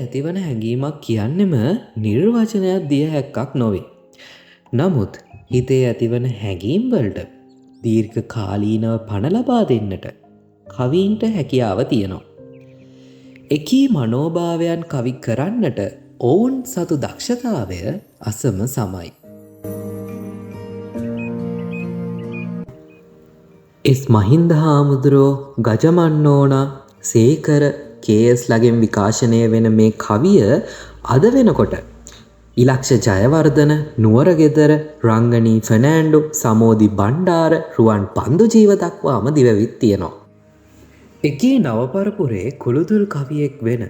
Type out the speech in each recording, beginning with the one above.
ඇතිවන හැඟීමක් කියන්නෙම නිර්වචනයක් දිය හැක්කක් නොවේ. නමුත් හිතේ ඇතිවන හැඟීම්වලට දීර්ඝ කාලීනව පණ ලබා දෙන්නට කවීන්ට හැකියාව තියෙනවා. එකී මනෝභාවයන් කවි කරන්නට ඔවුන් සතු දක්ෂතාවය අසම සමයි. එස් මහින්ද හාමුදුරුවෝ ගජමන්නෝනා සේකර කේස් ලගෙන් විකාශනය වෙන මේ කවිය අද වෙනකොට ඉලක්ෂ ජයවර්ධන නුවරගෙදර රංගනී ෆර්නෑන්ඩෝ සමෝදි බණ්ඩාර රුවන් පන්දුජීව දක්වාම දිවවිත් තියෙනවා. එකී නවපරපුරේ කුළුදුල් කවියෙක් වෙන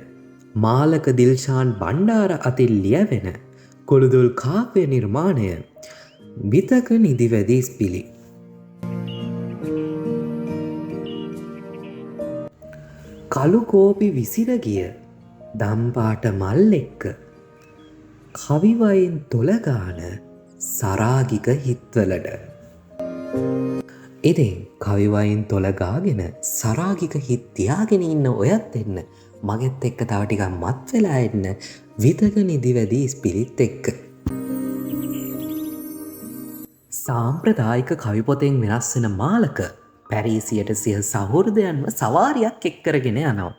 මාලක දිල්ෂාන් බණ්ඩාර අතින් ලියවෙන කුළුදුල් කාව්‍ය නිර්මාණය විතක නිදිවැදිස් පිළි. කළු කෝපි විසිර ගිය දම්පාට මල් එක්ක කවිවයින් තොලගාන සරාගික හිත්වලට. ඉතින් කවිවයින් තොලගාගෙන සරාගික හිත් තියාගෙන ඉන්න ඔයත් එන්න මගෙත් එක්ක තව ටිකක් මත් වෙලා එන්න විතක නිදිවැදී ස්පිරිත් එක්ක. සාම්ප්‍රදායික කවි පොතෙන් වෙනස් වෙන මාලක පැරීසියට සිය සහෘදයන්ව සවාරියක් එක්කරගෙන යනවා.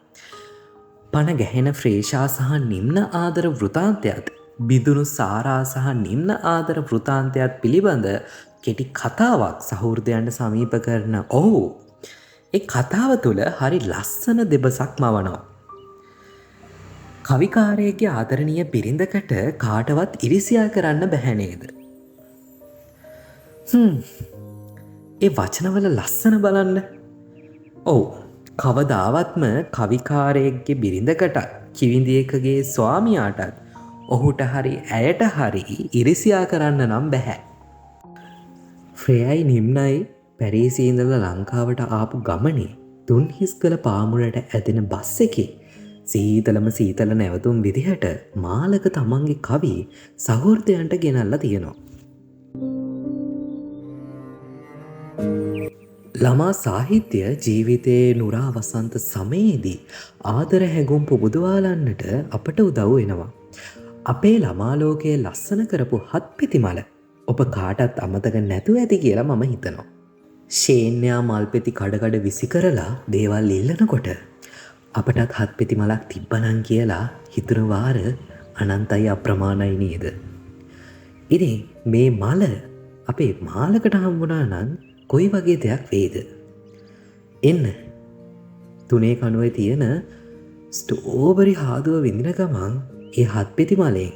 පණ ගැහෙන ෆ්‍රේෂා සහ නිම්න ආදර වෘතාන්තයත් බිදුණු සාරා සහ නිම්න ආදර වෘතාන්තයත් පිළිබඳ කෙටි කතාවක් සහෘදයන්ට සමීප කරන ඔහු ඒ කතාව තුළ හරි ලස්සන දෙබසක් මවනවා. කවිකාරයගේ ආදරණීය බිරිඳකට කාටවත් ඉරිසියා කරන්න බැහැ නේද? ඒ වචනවල ලස්සන බලන්න. ඔව්, කවදාවත්ම කවිකාරයෙක්ගේ බිරිඳකට කිවිඳියෙකුගේ ස්වාමියාටත් ඔහුට හරි ඇයට හරි ඉරිසියා කරන්න නම් බැහැ. ෆ්‍රේයයි නිම්නයි පැරීසියේ ඉඳලා ලංකාවට ආපු ගමනේ තුන්හිස්කල පාමුලට ඇදෙන බස් එකේ සීතලම සීතල නැවතුම් විදිහට මාලක තමන්ගේ කවි සහෘදයන්ට ගෙනල්ලා තියෙනවා. ළමා සාහිත්‍ය ජීවිතයේ නුරා වසන්ත සමයේදී ආදර හැඟුම් පුබුදවාලන්නට අපට උදව් වෙනවා. අපේ ළමාලෝකයේ ලස්සන කරපු හත්පෙති මල ඔබ කාටත් අමතක නැතුව ඇති කියලා මම හිතනවා. ශේන්‍යා මල්පෙති කඩකඩ විසි කරලා දේවල් ඉල්ලනකොට අපටත් හත්පෙති මලක් තිබ්බනං කියලා හිතුන වාර අනන්තයි අප්‍රමාණයි නේද? ඉතින් මේ මල අපේ මාලකට හම්බුණා නම් කොයි වගේ දෙයක් වේද? එන්න තුනේ කණුවේ තියෙන ස්ටෝබරි හාදුව විඳින ගමන් ඒ හත්පෙති මලෙන්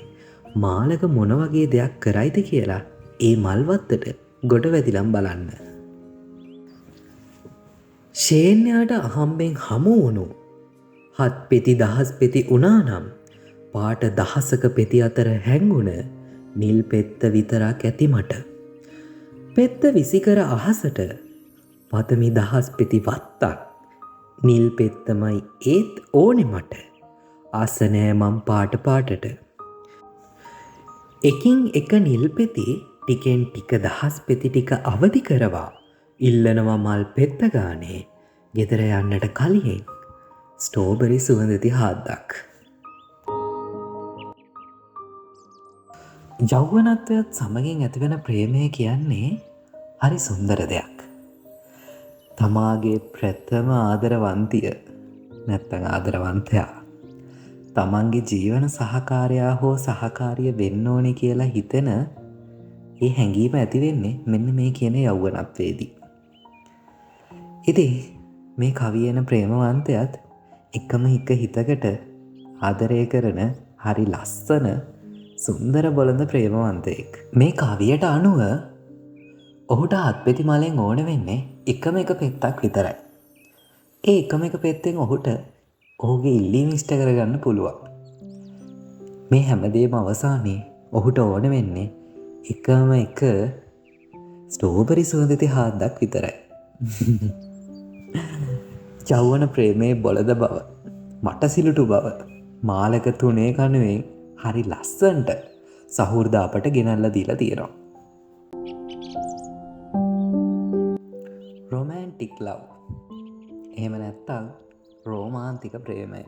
මාලක මොන වගේ දෙයක් කරයිද කියලා ඒ මල්වත්තට ගොඩ වැදිලම් බලන්න. ශේන්‍යාට අහම්බෙන් හමු වුණු හත්පෙති දහස් පෙති වුණා නම් පාට දහසක පෙති අතර හැංගුණ නිල් පෙත්ත විතරක් ඇති මට. පෙත්ත විසිකර අහසට පතමි දහස් පෙති වත්තක් නිල් පෙත්තමයි ඒත් ඕනෙ මට ආසනෑ මම් පාට පාටට. එකින් එක නිල් පෙති ටිකෙන් ටික දහස් පෙති ටික අවදි කරවා ඉල්ලනවා මල් පෙත්ත ගානේ ගෙදර යන්නට කලින් ස්ටෝබරි සුවඳති හාද්දක්. යෞවනත්වයත් සමගින් ඇතිවෙන ප්‍රේමය කියන්නේ හරි සුන්දර දෙයක්. තමාගේ ප්‍රථම ආදරවන්තිය නැත්තං ආදරවන්තයා තමන්ගේ ජීවන සහකාරයා හෝ සහකාරිය වෙන්න ඕනේ කියලා හිතෙන ඒ හැඟීම ඇතිවෙන්නේ මෙන්න මේ කියන යෞවනත්වයේදී. ඉතින් මේ කවියන ප්‍රේමවන්තයත් එකම එක හිතකට ආදරය කරන හරි ලස්සන සුන්දර බොළඳ ප්‍රේමවන්තයෙක්. මේ කවියට අනුව ඔහුට හත්පෙති මලෙන් ඕන වෙන්නේ එකම එක පෙත්තක් විතරයි. ඒ එකම එක පෙත්තෙන් ඔහුට ඔහුගේ ඉල්ලීම ඉෂ්ට කරගන්න පුළුවන්. මේ හැමදේම අවසානයේ ඔහුට ඕන වෙන්නේ එකම එක ස්ටෝබරි සුවඳති හාද්දක් විතරයි. යෞවන ප්‍රේමයේ බොළඳ බව, මටසිලුටු බව මාලක තුනේ කණුවෙන් හරි ලස්සන්ට සහෘද අපට ගෙනල්ලා දීලා තියෙනවා. රොමෑන්ටික් ලව් එහෙම නැත්තම් රෝමාන්තික ප්‍රේමය.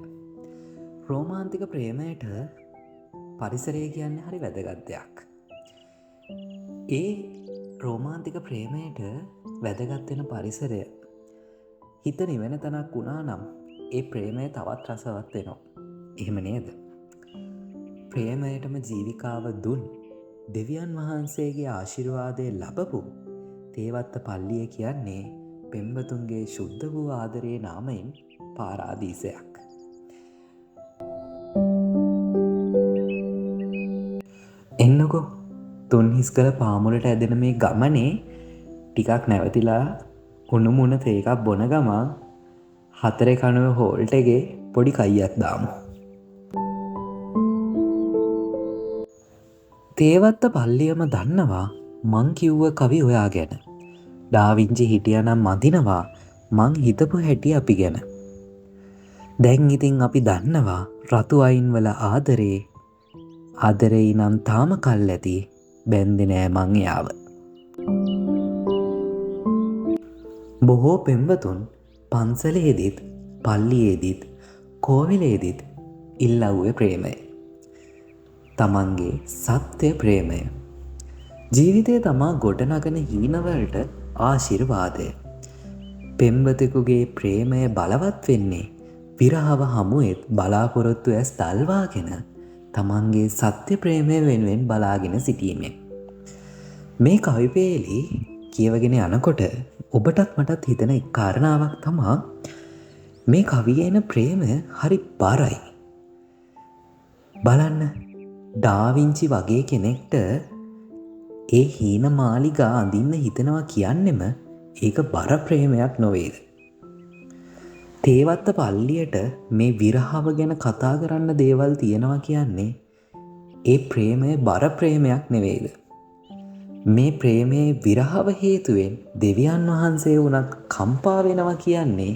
රෝමාන්තික ප්‍රේමයට පරිසරය කියන්නේ හරි වැදගත් දෙයක්. ඒ රෝමාන්තික ප්‍රේමයට වැදගත් වෙන පරිසරය හිත නිවෙන තැනක් වුණා නම් ඒ ප්‍රේමය තවත් රසවත් වෙනවා. එහෙම නේද? ප්‍රේමයටම ජීවිකාව දුන් දෙවියන් වහන්සේගේ ආශිර්වාදය ලබපු තේවත්ත පල්ලිය කියන්නේ පෙම්වතුන්ගේ ශුද්ධ වූ ආදරයේ නාමයෙන් පාරාදීසයක්. එන්නකො තුන්හිස් කළ පාමුලට ඇදෙන මේ ගමනේ ටිකක් නැවතිලා උණුමුණ තේ එකක් බොන ගමන් 4 කණුව හෝල්ටගේ පොඩි කයියක් දාමු. තේවත්ත පල්ලියම දන්නවා මං කිව්ව කවි ඔයා ගැන. ඩාවින්චි හිටියනම් මදිනවා මං හිතපු හැටි අපි ගැන. දැන් ඉතින් අපි දන්නවා රතු අයින්වල ආදරේ නම් තාම කල් ඇති බැන්දේ නෑ මං එයාව. බොහෝ පෙම්වතුන් පන්සලේදීත් පල්ලියේදීත් කෝවිලේදීත් ඉල්ලව්වේ ප්‍රේමය. තමන්ගේ සත්‍ය ප්‍රේමය. ජීවිතය තමා ගොඩනගන හීනවලට ආශිර්වාදය. පෙම්වතෙකුගේ ප්‍රේමය බලවත් වෙන්නේ විරහව හමුවෙත් බලාපොරොත්තු ඇස් දල්වාගෙන තමන්ගේ සත්‍ය ප්‍රේමය වෙනුවෙන් බලාගෙන සිටීමෙන්. මේ කවිපේලි කියවගෙන යනකොට ඔබටත් මටත් හිතෙන එක් කාරණාවක් තමා මේ කවියේ එන ප්‍රේමය හරි බරයි. බලන්න ඩාවින්චි වගේ කෙනෙක්ට ඒ හීන මාලිගා අඳින්න හිතෙනවා කියන්නෙම ඒක බර ප්‍රේමයක් නොවේද? තේවත්ත පල්ලියට මේ විරහව ගැන කතා කරන්න දේවල් තියෙනවා කියන්නේ ඒ ප්‍රේමය බර ප්‍රේමයක් නෙවෙයිද? මේ ප්‍රේමයේ විරහව හේතුවෙන් දෙවියන් වහන්සේ වුණත් කම්පා වෙනවා කියන්නේ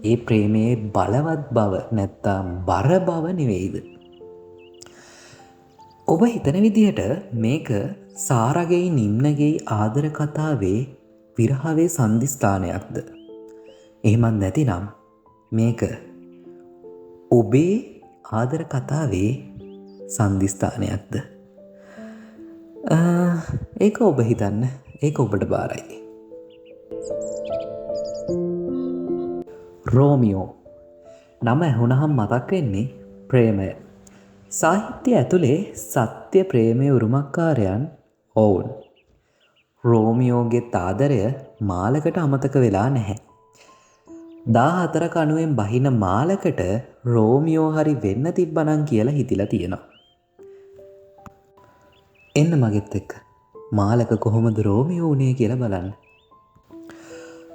ඒ ප්‍රේමයේ බලවත් බව නැත්තම් බර බව නෙවෙයිද? ඔබ හිතන විදිහට මේක සාරගෙයි නිම්නගෙයි ආදර කතාවේ විරහවේ සන්ධිස්ථානයක්ද? එහෙමත් නැතිනම් මේක ඔබේ ආදර කතාවේ සන්ධිස්ථානයක්ද? ඒක ඔබ හිතන්න. ඒක ඔබට බාරයි. රෝමියෝ නම ඇහුණහම මතක් වෙන්නේ ප්‍රේමය. සාහිත්‍ය ඇතුලේ සත්‍ය ප්‍රේමයේ උරුමකාරයන් ඔවුන්. රෝමියෝගේ ආදරය මාලකට අමතක වෙලා නැහැ. 14 කණුවෙන් බහින මාලකට රෝමියෝ හරි වෙන්න තිබ්බනම් කියලා හිතිලා තියෙනවා. එන්න මගෙත් එක්ක මාලක කොහොමද රෝමියෝ උනේ කියලා බලන්න.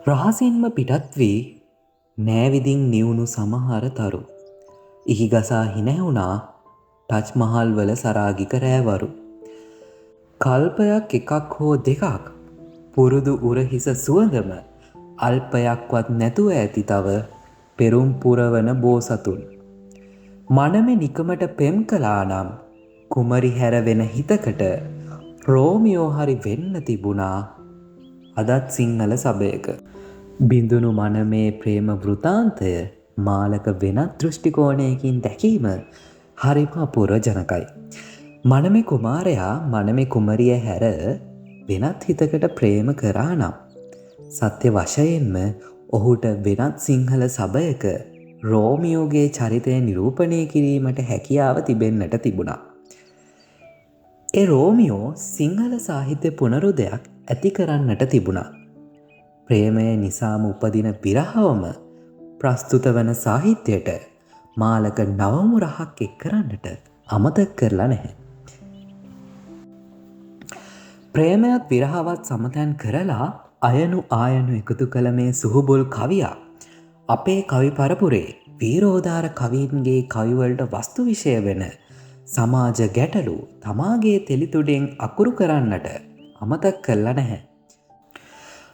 රහසින්ම පිටත් වී නෑවිදින් නිවුණු සමහර තරු ඉහිගසා හිනැහුණා ටච් මහල් වල සරාගික රෑවරු. කල්පයක් එකක් හෝ දෙකක් පුරුදු උරහිස සුවඳම අල්පයක්වත් නැතුව ඇති තව පෙරුම් පුරවන බෝසතුන්. මනමෙ නිකමට පෙම් කළා නම් කුමරි හැරවෙන හිතකට රෝමියෝ හරි වෙන්න තිබුණා අදත් සිංහල සබයක. බිඳුණු මනමේ ප්‍රේම වෘතාන්තය මාලක වෙනත් දෘෂ්ටිකෝණයකින් දැකීම හරිම අපුරජනකයි. මනමේ කුමාරයා මනමේ කුමරිය හැර වෙනත් හිතකට ප්‍රේම කරා නම් සත්‍ය වශයෙන්ම ඔහුට වෙනත් සිංහල සබයක රෝමියෝගේ චරිතය නිරූපණය කිරීමට හැකියාව තිබෙන්නට තිබුණා. ඒ රෝමියෝ සිංහල සාහිත්‍ය පුනරුදයක් ඇති කරන්නට තිබුණා. ප්‍රේමය නිසාම උපදින විරහවම ප්‍රස්තුත වන සාහිත්‍යයට මාලක නවමුරහක් එක් කරන්නට අමතක කරලා නැහැ. ප්‍රේමයත් විරහවත් සමතැන් කරලා අයනු ආයනු එකතු කළ මේ සුහුබුල් කවියා අපේ කවි පරපුරේ වීරෝදාර කවීන්ගේ කවිවලට වස්තු විෂය වෙන සමාජ ගැටලු තමාගේ තෙලිතුඩෙන් අකුරු කරන්නට අමතක කරලා නැහැ.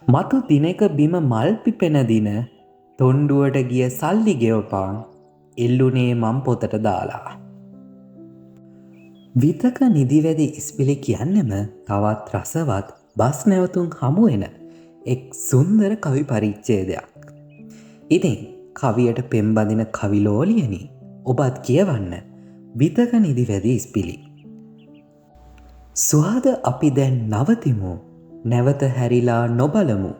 මතු දිනක බිම මල් පිපෙන දින තොණ්ඩුවට ගිය සල්ලි ගෙවපාන් එල්ලුනේ මම් පොතට දාලා. විතක නිදිවැදි ඉස්පිලි කියන්නෙම තවත් රසවත් බස් නැවතුම් හමුවෙන එක් සුන්දර කවි පරිච්ඡේදයක්. ඉතින් කවියට පෙම්බඳින කවිලෝලියනි ඔබත් කියවන්න විතක නිදි වැදි ඉස්පිලි. සුහද අපි දැන් නවතිමු නැවත හැරිලා නොබලමු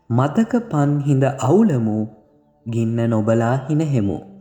මතක පන් හිඳ අවුලමු ගින්න නොබලා හිනහෙමු.